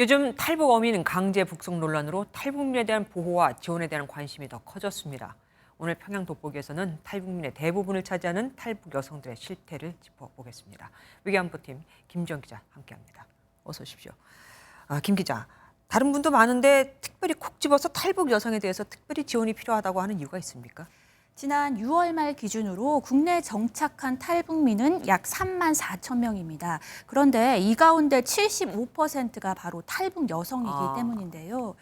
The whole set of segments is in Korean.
요즘 탈북 어민 강제 북송 논란으로 탈북민에 대한 보호와 지원에 대한 관심이 더 커졌습니다. 오늘 평양 돋보기에서는 탈북민의 대부분을 차지하는 탈북 여성들의 실태를 짚어보겠습니다. 위기안보팀 김지영 기자 함께합니다. 어서 오십시오. 김 기자, 다른 분도 많은데 특별히 콕 집어서 탈북 여성에 대해서 특별히 지원이 필요하다고 하는 이유가 있습니까? 지난 6월 말 기준으로 국내 정착한 탈북민은 약 3만 4천 명입니다. 그런데 이 가운데 75%가 바로 탈북 여성이기 때문인데요.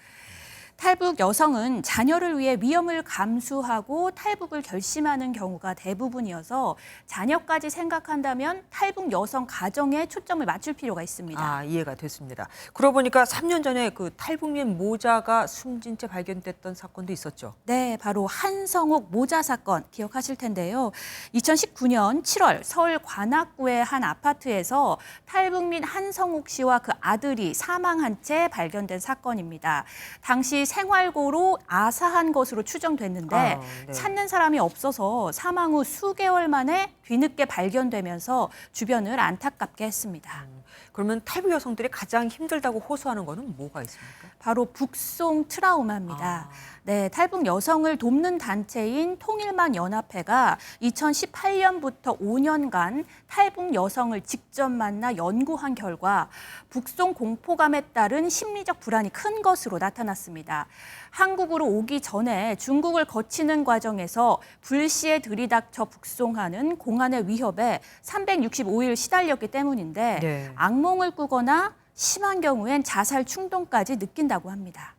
탈북 여성은 자녀를 위해 위험을 감수하고 탈북을 결심하는 경우가 대부분이어서 자녀까지 생각한다면 탈북 여성 가정에 초점을 맞출 필요가 있습니다. 이해가 됐습니다. 그러고 보니까 3년 전에 그 탈북민 모자가 숨진 채 발견됐던 사건도 있었죠. 네, 바로 한성욱 모자 사건 기억하실 텐데요. 2019년 7월 서울 관악구의 한 아파트에서 탈북민 한성욱 씨와 그 아들이 사망한 채 발견된 사건입니다. 당시 생활고로 아사한 것으로 추정됐는데 네. 찾는 사람이 없어서 사망 후 수개월 만에 뒤늦게 발견되면서 주변을 안타깝게 했습니다. 그러면 탈북 여성들이 가장 힘들다고 호소하는 거는 뭐가 있습니까? 바로 북송 트라우마입니다. 네, 탈북 여성을 돕는 단체인 통일만 연합회가 2018년부터 5년간 탈북 여성을 직접 만나 연구한 결과 북송 공포감에 따른 심리적 불안이 큰 것으로 나타났습니다. 한국으로 오기 전에 중국을 거치는 과정에서 불시에 들이닥쳐 북송하는 공안의 위협에 365일 시달렸기 때문인데 네. 악몽을 꾸거나 심한 경우엔 자살 충동까지 느낀다고 합니다.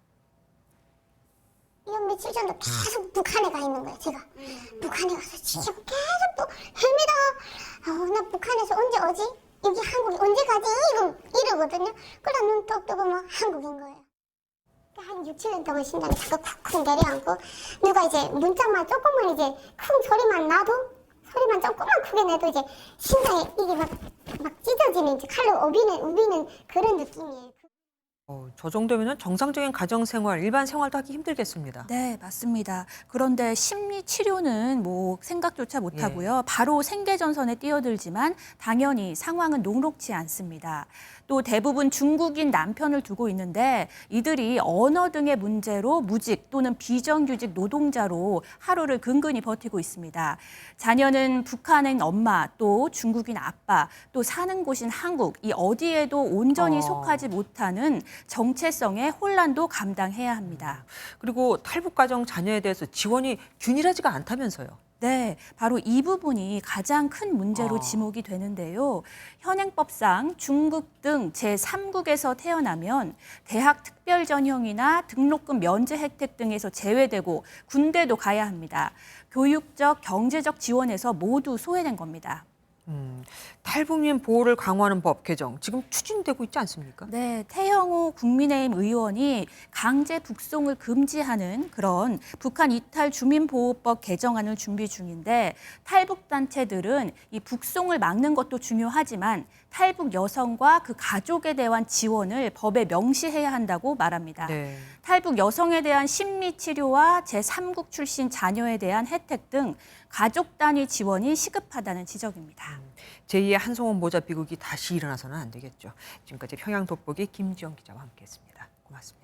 이건 며칠 전도 계속 북한에 가 있는 거예요, 제가. 북한에 가서 지금 계속 또 헤매다. 나 북한에서 언제 오지? 여기 한국이 언제 가지? 이러거든요. 그래 눈 똑 뜨고 막 한국인 거예요. 한 6, 7년 동안 심장이 자꾸 쿵쿵 내려앉고 누가 이제 문자만 조금만 이제 쿵 소리만 나도 소리만 조금만 크게 내도 이제 심장에 이게 막 찢어지는 이제 칼로 우비는 그런 느낌이에요. 저 정도면 정상적인 가정생활, 일반 생활도 하기 힘들겠습니다. 네, 맞습니다. 그런데 심리 치료는 뭐 생각조차 못하고요. 바로 생계전선에 뛰어들지만 당연히 상황은 녹록지 않습니다. 또 대부분 중국인 남편을 두고 있는데 이들이 언어 등의 문제로 무직 또는 비정규직 노동자로 하루를 근근히 버티고 있습니다. 자녀는 북한인 엄마, 또 중국인 아빠, 또 사는 곳인 한국, 이 어디에도 온전히 속하지 못하는 정체성의 혼란도 감당해야 합니다. 그리고 탈북 가정 자녀에 대해서 지원이 균일하지가 않다면서요. 네, 바로 이 부분이 가장 큰 문제로 지목이 되는데요. 현행법상 중국 등 제3국에서 태어나면 대학 특별 전형이나 등록금 면제 혜택 등에서 제외되고 군대도 가야 합니다. 교육적, 경제적 지원에서 모두 소외된 겁니다. 탈북민 보호를 강화하는 법 개정 지금 추진되고 있지 않습니까? 네, 태형호 국민의힘 의원이 강제 북송을 금지하는 그런 북한 이탈 주민보호법 개정안을 준비 중인데 탈북 단체들은 이 북송을 막는 것도 중요하지만 탈북 여성과 그 가족에 대한 지원을 법에 명시해야 한다고 말합니다. 네. 탈북 여성에 대한 심리 치료와 제3국 출신 자녀에 대한 혜택 등 가족 단위 지원이 시급하다는 지적입니다. 제2의 한성원 모자 비극이 다시 일어나서는 안 되겠죠. 지금까지 평양 돋보기 김지영 기자와 함께했습니다. 고맙습니다.